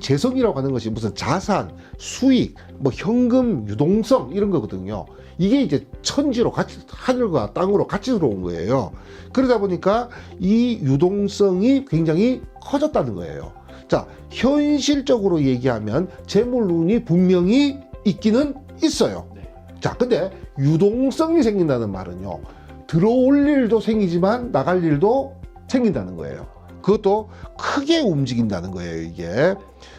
재성이라고 하는 것이 무슨 자산, 수익, 뭐 현금, 유동성 이런 거거든요. 이게 이제 천지로 같이 하늘과 땅으로 같이 들어온 거예요. 그러다 보니까 이 유동성이 굉장히 커졌다는 거예요. 자, 현실적으로 얘기하면 재물운이 분명히 있기는 있어요. 자, 근데 유동성이 생긴다는 말은요, 들어올 일도 생기지만 나갈 일도 생긴다는 거예요. 그것도 크게 움직인다는 거예요, 이게.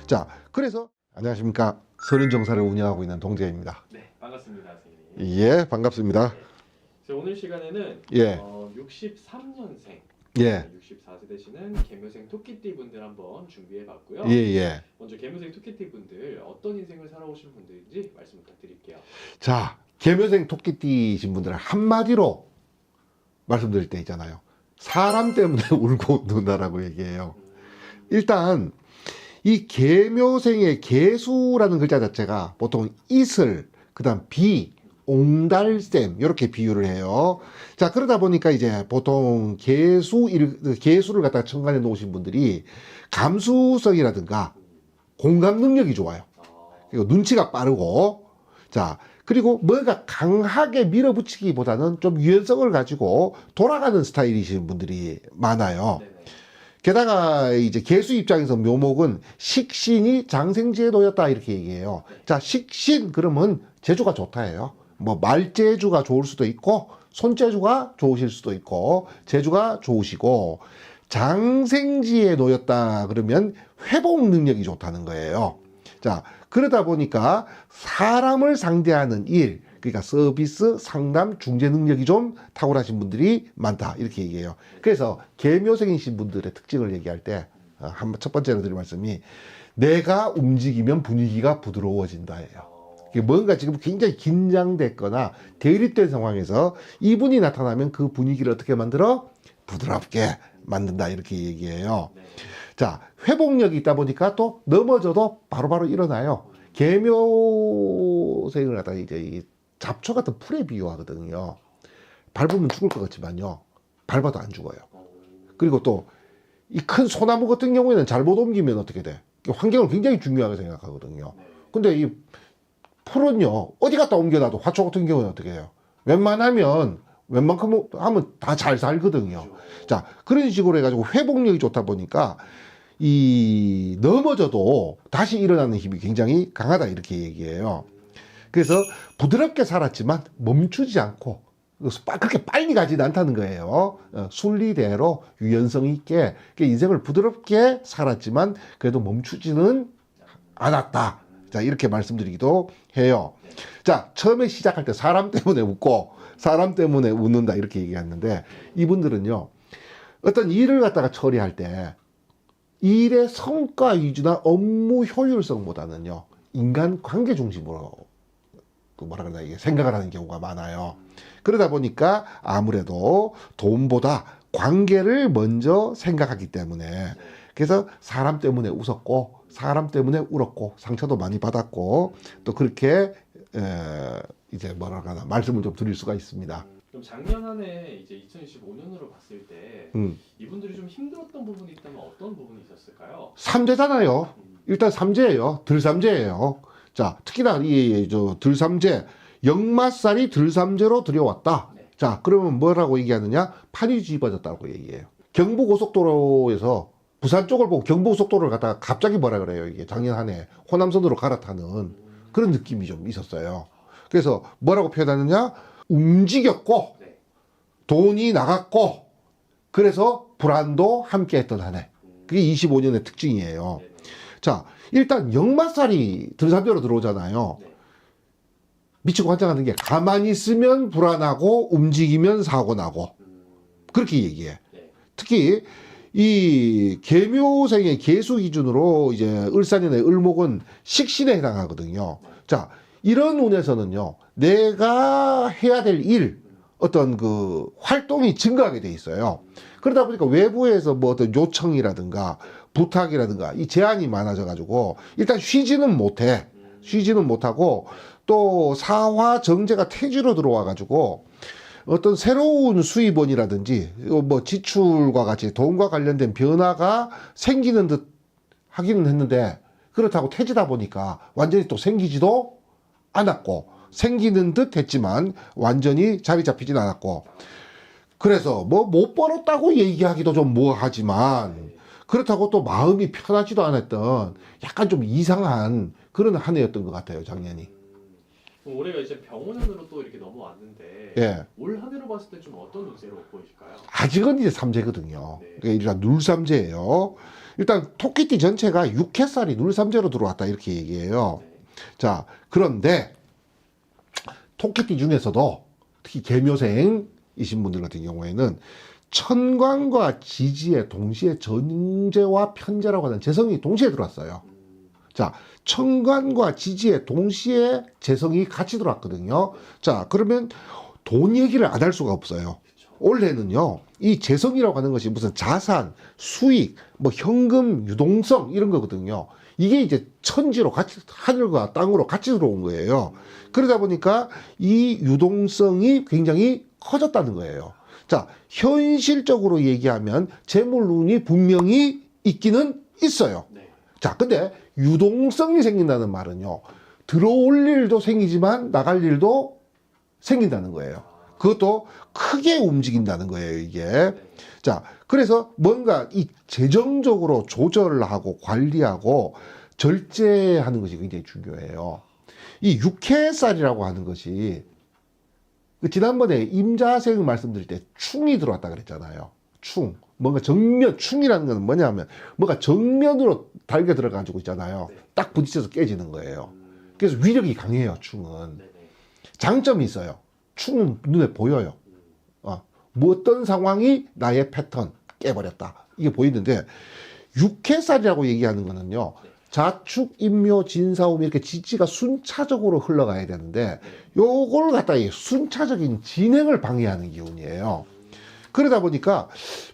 자, 그래서 안녕하십니까, 서른정사를 운영하고 있는 동재입니다. 네, 반갑습니다, 선생님. 예, 반갑습니다. 네. 오늘 시간에는 예. 63년생, 예. 64세 되시는 개묘생 토끼띠 분들 한번 준비해봤고요. 예, 예. 먼저 개묘생 토끼띠 분들 어떤 인생을 살아오신 분들인지 말씀 부탁드릴게요. 자, 개묘생 토끼띠신 분들은 한마디로 말씀드릴 때 있잖아요. 사람 때문에 울고 웃는다라고 얘기해요. 일단 이 개묘생의 개수라는 글자 자체가 보통 이슬, 그 다음 비, 옹달샘 이렇게 비유를 해요. 자, 그러다 보니까 이제 보통 개수를 갖다가 첨가해 놓으신 분들이 감수성이라든가 공감 능력이 좋아요. 그리고 눈치가 빠르고, 자, 그리고 뭔가 강하게 밀어붙이기보다는 좀 유연성을 가지고 돌아가는 스타일이신 분들이 많아요. 네네. 게다가 이제 개수 입장에서 묘목은 식신이 장생지에 놓였다 이렇게 얘기해요. 자, 식신 그러면 재주가 좋다예요. 뭐 말재주가 좋을 수도 있고 손재주가 좋으실 수도 있고 재주가 좋으시고, 장생지에 놓였다 그러면 회복 능력이 좋다는 거예요. 자, 그러다 보니까 사람을 상대하는 일, 그러니까 서비스, 상담, 중재 능력이 좀 탁월하신 분들이 많다 이렇게 얘기해요. 그래서 개묘생이신 분들의 특징을 얘기할 때 첫 번째로 드릴 말씀이 내가 움직이면 분위기가 부드러워진다예요. 뭔가 지금 굉장히 긴장됐거나 대립된 상황에서 이분이 나타나면 그 분위기를 어떻게 만들어? 부드럽게 만든다 이렇게 얘기해요. 자, 회복력이 있다 보니까 또 넘어져도 바로바로 일어나요. 개묘생을 갖다가 이제 이 잡초 같은 풀에 비유하거든요. 밟으면 죽을 것 같지만요, 밟아도 안 죽어요. 그리고 또 이 큰 소나무 같은 경우에는 잘못 옮기면 어떻게 돼? 환경을 굉장히 중요하게 생각하거든요. 근데 이 풀은요, 어디 갖다 옮겨놔도 화초 같은 경우는 어떻게 해요? 웬만큼 하면 다 잘 살거든요. 자, 그런 식으로 해가지고 회복력이 좋다 보니까 이 넘어져도 다시 일어나는 힘이 굉장히 강하다 이렇게 얘기해요. 그래서 부드럽게 살았지만 멈추지 않고 그렇게 빨리 가지는 않다는 거예요. 순리대로 유연성 있게 인생을 부드럽게 살았지만 그래도 멈추지는 않았다. 자, 이렇게 말씀드리기도 해요. 자, 처음에 시작할 때 사람 때문에 웃고 사람 때문에 웃는다 이렇게 얘기했는데, 이분들은요, 어떤 일을 갖다가 처리할 때 일의 성과 위주나 업무 효율성보다는요, 인간 관계 중심으로 이게 생각을 하는 경우가 많아요. 그러다 보니까 아무래도 돈보다 관계를 먼저 생각하기 때문에, 그래서 사람 때문에 웃었고 사람 때문에 울었고 상처도 많이 받았고, 또 그렇게 이제 말씀을 좀 드릴 수가 있습니다. 그럼 작년 한 해 이제 2025년으로 봤을 때 이분들이 좀 힘들었던 부분이 있다면 어떤 부분이 있었을까요? 삼재잖아요. 일단 삼재예요. 들삼재예요. 자, 특히나 저 들삼재, 역마살이 들삼재로 들여왔다. 네. 자, 그러면 뭐라고 얘기하느냐? 판이 뒤집어졌다고 얘기해요. 경부고속도로에서 부산 쪽을 보고 경부고속도로를 갖다가 갑자기 뭐라 그래요? 이게 작년 한 해 호남선으로 갈아타는 그런 느낌이 좀 있었어요. 그래서 뭐라고 표현하느냐? 움직였고 돈이 나갔고, 그래서 불안도 함께 했던 한 해. 그게 25년의 특징이에요. 자, 일단 역마살이 들삼재로 들어오잖아요. 미치고 환장하는 게 가만히 있으면 불안하고 움직이면 사고 나고 그렇게 얘기해. 특히 이 개묘생의 개수 기준으로 이제 을사년의 을목은 식신에 해당하거든요. 자, 이런 운에서는요, 내가 해야 될 일, 어떤 그 활동이 증가하게 돼 있어요. 그러다 보니까 외부에서 뭐 어떤 요청이라든가 부탁이라든가 이 제한이 많아져 가지고 일단 쉬지는 못하고, 또 사화 정제가 태지로 들어와 가지고 어떤 새로운 수입원이라든지 뭐 지출과 같이 돈과 관련된 변화가 생기는 듯 하기는 했는데 그렇다고 태지다 보니까 완전히 또 생기지도 않았고, 생기는 듯 했지만 완전히 자리 잡히진 않았고, 그래서 뭐 못 벌었다고 얘기하기도 좀 뭐하지만, 그렇다고 또 마음이 편하지도 않았던 약간 좀 이상한 그런 한 해였던 것 같아요, 작년이. 올해가 이제 병원으로 또 이렇게 넘어왔는데 예. 올 한 해로 봤을 때 좀 어떤 운세로 보이실까요? 아직은 이제 삼재거든요. 네. 그러니까 일단 눌삼재예요. 일단 토끼띠 전체가 6해살이 눌삼재로 들어왔다 이렇게 얘기해요. 네. 자, 그런데 토끼띠 중에서도 특히 계묘생이신 분들 같은 경우에는 천간과 지지에 동시에 전제와 편제라고 하는 재성이 동시에 들어왔어요. 자, 천간과 지지에 동시에 재성이 같이 들어왔거든요. 자, 그러면 돈 얘기를 안 할 수가 없어요. 올해는요, 이 재성이라고 하는 것이 무슨 자산, 수익, 뭐 현금, 유동성 이런 거거든요. 이게 이제 천지로 같이, 하늘과 땅으로 같이 들어온 거예요. 그러다 보니까 이 유동성이 굉장히 커졌다는 거예요. 자, 현실적으로 얘기하면 재물운이 분명히 있기는 있어요. 네. 자, 근데 유동성이 생긴다는 말은요, 들어올 일도 생기지만 나갈 일도 생긴다는 거예요. 그것도 크게 움직인다는 거예요, 이게. 자, 그래서 뭔가 이 재정적으로 조절을 하고 관리하고 절제하는 것이 굉장히 중요해요. 이 육해살이라고 하는 것이 지난번에 임자생을 말씀드릴 때 충이 들어왔다 그랬잖아요. 충. 뭔가 정면, 충이라는 건 뭐냐면 뭔가 정면으로 달게 들어가지고 있잖아요. 딱 부딪혀서 깨지는 거예요. 그래서 위력이 강해요, 충은. 장점이 있어요. 충은 눈에 보여요. 뭐 어떤 상황이 나의 패턴 깨버렸다. 이게 보이는데, 육해살이라고 얘기하는 거는요, 자축, 인묘, 진사움 이렇게 지지가 순차적으로 흘러가야 되는데, 요걸 갖다가 순차적인 진행을 방해하는 기운이에요. 그러다 보니까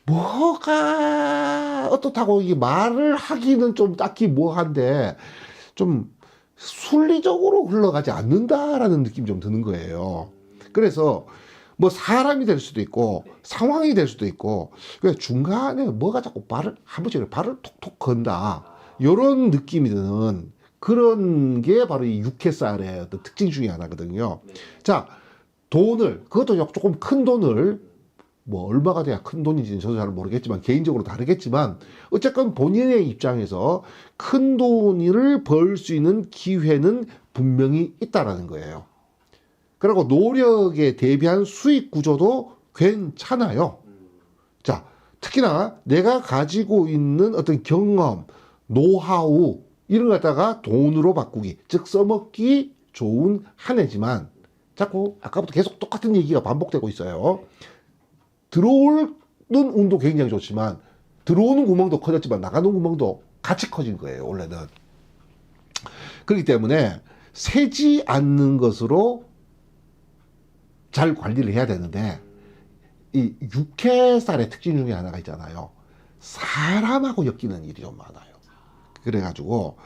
뭐가 어떻다고 이게 말을 하기는 좀 딱히 뭐한데 좀 순리적으로 흘러가지 않는다라는 느낌이 좀 드는 거예요. 그래서 뭐 사람이 될 수도 있고 상황이 될 수도 있고 중간에 뭐가 자꾸 한 번씩 발을 톡톡 건다 이런 느낌이 드는 그런 게 바로 이 육해살의 어떤 특징 중에 하나거든요. 자, 돈을, 그것도 조금 큰 돈을, 뭐 얼마가 돼야 큰 돈인지는 저도 잘 모르겠지만 개인적으로 다르겠지만 어쨌건 본인의 입장에서 큰 돈을 벌 수 있는 기회는 분명히 있다라는 거예요. 그리고 노력에 대비한 수익 구조도 괜찮아요. 자, 특히나 내가 가지고 있는 어떤 경험, 노하우 이런 거 갖다가 돈으로 바꾸기, 즉 써먹기 좋은 한 해지만 자꾸 아까부터 계속 똑같은 얘기가 반복되고 있어요. 들어오는 운도 굉장히 좋지만 들어오는 구멍도 커졌지만 나가는 구멍도 같이 커진 거예요, 원래는. 그렇기 때문에 새지 않는 것으로 잘 관리를 해야 되는데 이 육해살의 특징 중에 하나가 있잖아요. 사람하고 엮이는 일이 좀 많아요. 그래가지고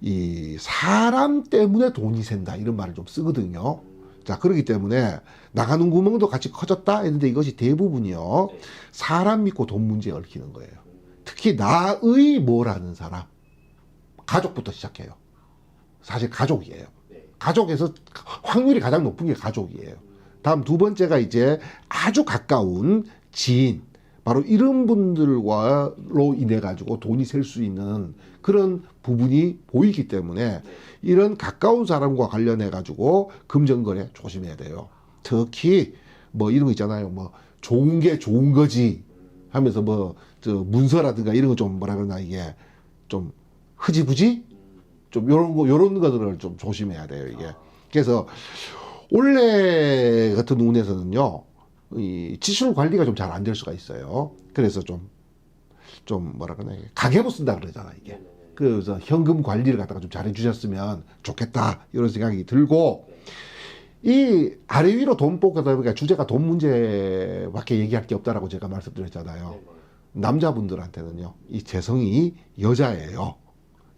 이 사람 때문에 돈이 샌다 이런 말을 좀 쓰거든요. 자, 그렇기 때문에 나가는 구멍도 같이 커졌다 했는데 이것이 대부분이요, 사람 믿고 돈 문제에 얽히는 거예요. 특히 나의 뭐라는 사람, 가족부터 시작해요. 사실 가족이에요. 가족에서 확률이 가장 높은 게 가족이에요. 다음 두 번째가 이제 아주 가까운 지인, 바로 이런 분들과로 인해 가지고 돈이 셀 수 있는 그런 부분이 보이기 때문에 이런 가까운 사람과 관련해 가지고 금전거래 조심해야 돼요. 특히 뭐 이런 거 있잖아요. 뭐 좋은 게 좋은 거지 하면서 뭐 저 문서라든가 이런 거 좀 뭐라 그러나 이게 좀 흐지부지 좀 요런 것들을 좀 조심해야 돼요, 이게. 그래서 올해 같은 운에서는요, 이 지출 관리가 좀 잘 안 될 수가 있어요. 그래서 좀 뭐라 그러나 가계부 쓴다 그러잖아, 이게. 그래서 현금 관리를 갖다가 좀 잘해 주셨으면 좋겠다 이런 생각이 들고, 이 아래 위로 돈 뽑고 보니까 주제가 돈 문제밖에 얘기할 게 없다라고 제가 말씀드렸잖아요. 남자분들한테는요, 이 재성이 여자예요.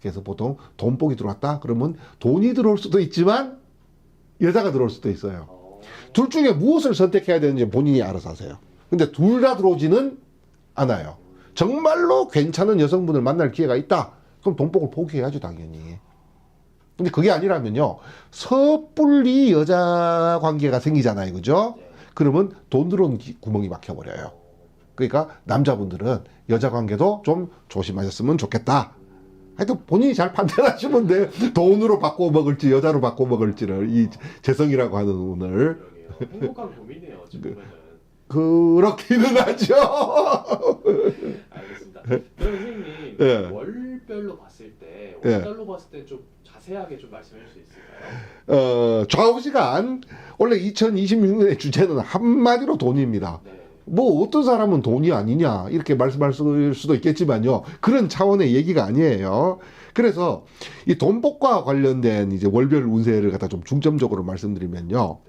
그래서 보통 돈 복이 들어왔다 그러면 돈이 들어올 수도 있지만 여자가 들어올 수도 있어요. 둘 중에 무엇을 선택해야 되는지 본인이 알아서 하세요. 근데 둘 다 들어오지는 않아요. 정말로 괜찮은 여성분을 만날 기회가 있다 그럼 돈복을 포기해야죠, 당연히. 근데 그게 아니라면요, 섣불리 여자 관계가 생기잖아요, 그죠? 네. 그러면 돈 들어오는 구멍이 막혀버려요. 그러니까 남자분들은 여자 관계도 좀 조심하셨으면 좋겠다. 하여튼 본인이 잘 판단하시면 돼. 돈으로 바꿔 먹을지 여자로 바꿔 먹을지를, 이 재성이라고 하는 운을. 그러게요. 행복한 고민이네요. 어찌 보면은. 그렇기는 하죠. 알겠습니다. 그럼 선생님 예. 월별로 봤을 때 예. 월달로 봤을 때 좀 자세하게 좀 말씀해 줄 수 있을까요? 좌우시간 원래 2026년의 주제는 한마디로 돈입니다. 네. 뭐 어떤 사람은 돈이 아니냐 이렇게 말씀할 수도 있겠지만요, 그런 차원의 얘기가 아니에요. 그래서 이 돈복과 관련된 이제 월별 운세를 갖다 좀 중점적으로 말씀드리면요,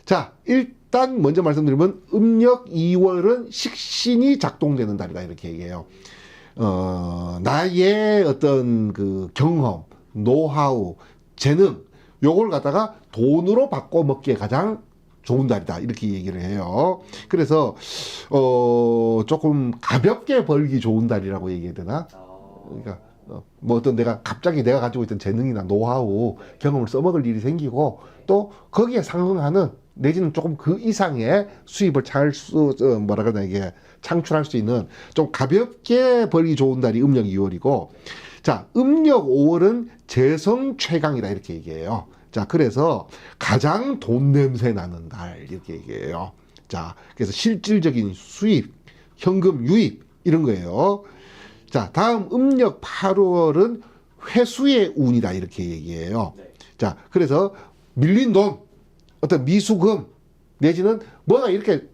자 일단 먼저 말씀드리면 음력 2월은 식신이 작동되는 달이다 이렇게 얘기해요. 나의 어떤 그 경험, 노하우, 재능, 요걸 갖다가 돈으로 바꿔 먹기에 가장 좋은 달이다 이렇게 얘기를 해요. 그래서 조금 가볍게 벌기 좋은 달이라고 얘기해야 되나? 그러니까 뭐 어떤 내가 갑자기 내가 가지고 있던 재능이나 노하우, 경험을 써먹을 일이 생기고 또 거기에 상응하는 내지는 조금 그 이상의 수입을 뭐라 그러나 이게 창출할 수 있는 좀 가볍게 벌기 좋은 달이 음력 2월이고, 자 음력 5월은 재성 최강이다 이렇게 얘기해요. 자 그래서 가장 돈 냄새 나는 달 이렇게 얘기해요. 자 그래서 실질적인 수입, 현금 유입 이런 거예요. 자 다음 음력 8월은 회수의 운이다 이렇게 얘기해요. 자 그래서 밀린 돈, 어떤 미수금 내지는 뭐가 이렇게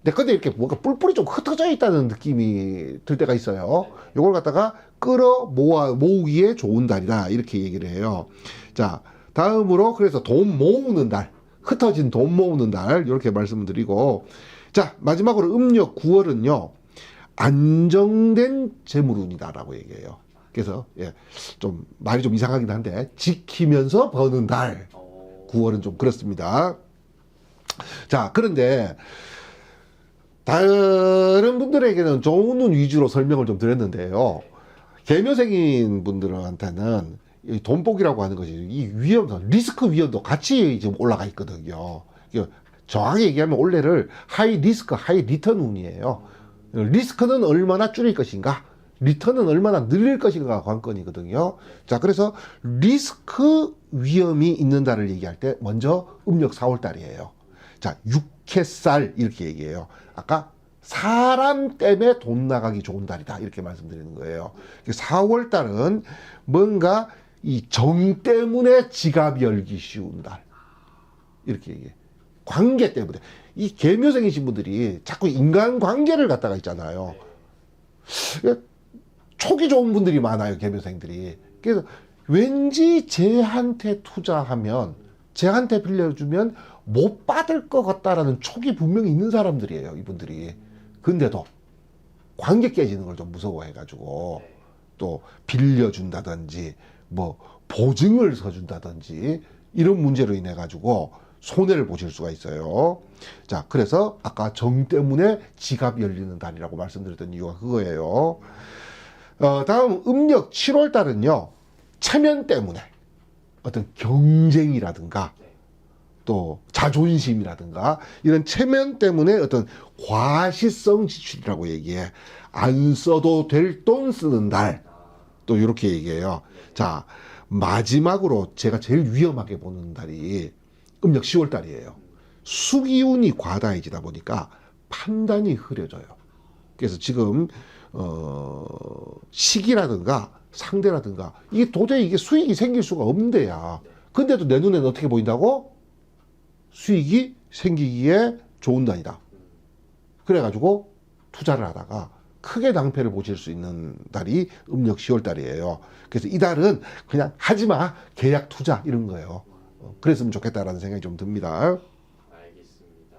내 건데 이렇게 뭔가 뿔뿔이 좀 흩어져 있다는 느낌이 들 때가 있어요. 이걸 갖다가 모으기에 좋은 달이다 이렇게 얘기를 해요. 자 다음으로 그래서 돈 모으는 달, 흩어진 돈 모으는 달 이렇게 말씀을 드리고, 자 마지막으로 음력 9월은요 안정된 재물운이다라고 얘기해요. 그래서 좀 말이 좀 이상하긴 한데 지키면서 버는 달 9월은 좀 그렇습니다. 자 그런데 다른 분들에게는 좋은 운 위주로 설명을 좀 드렸는데요, 개묘생인 분들한테는 이 돈복이라고 하는 것이 이 위험, 리스크 위험도 같이 지금 올라가 있거든요. 정확히 얘기하면 올해를 하이 리스크, 하이 리턴 운이에요. 리스크는 얼마나 줄일 것인가, 리턴은 얼마나 늘릴 것인가가 관건이거든요. 자, 그래서 리스크 위험이 있는 달을 얘기할 때 먼저 음력 4월 달이에요. 자, 육해살 이렇게 얘기해요. 아까 사람 때문에 돈 나가기 좋은 달이다 이렇게 말씀드리는 거예요. 4월 달은 뭔가 이 정 때문에 지갑 열기 쉬운 달 이렇게 얘기해. 관계 때문에. 이 개묘생이신 분들이 자꾸 인간관계를 갖다가 있잖아요. 촉이 좋은 분들이 많아요, 개묘생들이. 그래서 왠지 쟤한테 투자하면, 쟤한테 빌려주면 못 받을 것 같다라는 촉이 분명히 있는 사람들이에요, 이분들이. 근데도 관계 깨지는 걸 좀 무서워해가지고 또 빌려준다든지 뭐 보증을 서준다든지 이런 문제로 인해 가지고 손해를 보실 수가 있어요. 자, 그래서 아까 정 때문에 지갑 열리는 달이라고 말씀드렸던 이유가 그거예요. 다음 음력 7월 달은요, 체면 때문에 어떤 경쟁이라든가 또 자존심이라든가 이런 체면 때문에 어떤 과시성 지출이라고 얘기해. 안 써도 될 돈 쓰는 달, 또 이렇게 얘기해요. 자, 마지막으로 제가 제일 위험하게 보는 달이 음력 10월 달이에요. 수기운이 과다해지다 보니까 판단이 흐려져요. 그래서 지금 시기라든가 상대라든가 이게 도저히 이게 수익이 생길 수가 없는데야. 근데도 내 눈에는 어떻게 보인다고? 수익이 생기기에 좋은 달이다. 그래가지고 투자를 하다가 크게 낭패를 보실 수 있는 달이 음력 10월 달이에요. 그래서 이 달은 그냥 하지마, 계약 투자 이런 거예요. 그랬으면 좋겠다라는 생각이 좀 듭니다. 알겠습니다.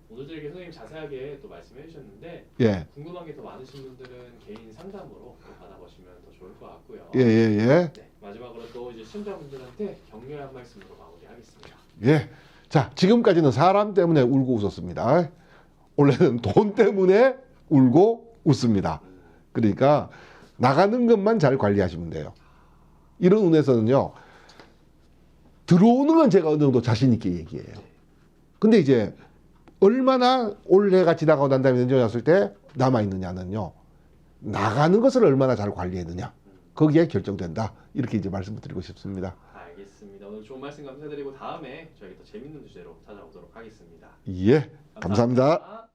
오늘도 이렇게 선생님 자세하게 또 말씀해 주셨는데 예. 궁금한 게 더 많으신 분들은 개인 상담으로 또 받아보시면 더 좋을 것 같고요. 예. 네, 마지막으로 또 이제 시청자분들한테 격려의 한 말씀으로 마무리하겠습니다. 예. 자, 지금까지는 사람 때문에 울고 웃었습니다. 원래는 돈 때문에 울고 웃습니다. 그러니까 나가는 것만 잘 관리하시면 돼요. 이런 운에서는요. 들어오는 건 제가 어느 정도 자신 있게 얘기해요. 근데 이제 얼마나 올해가 지나가고 난 다음에 연전이 왔을 때 남아있느냐는요. 나가는 것을 얼마나 잘 관리했느냐. 거기에 결정된다. 이렇게 이제 말씀드리고 싶습니다. 알겠습니다. 오늘 좋은 말씀 감사드리고 다음에 저희 또 재밌는 주제로 찾아오도록 하겠습니다. 예, 감사합니다.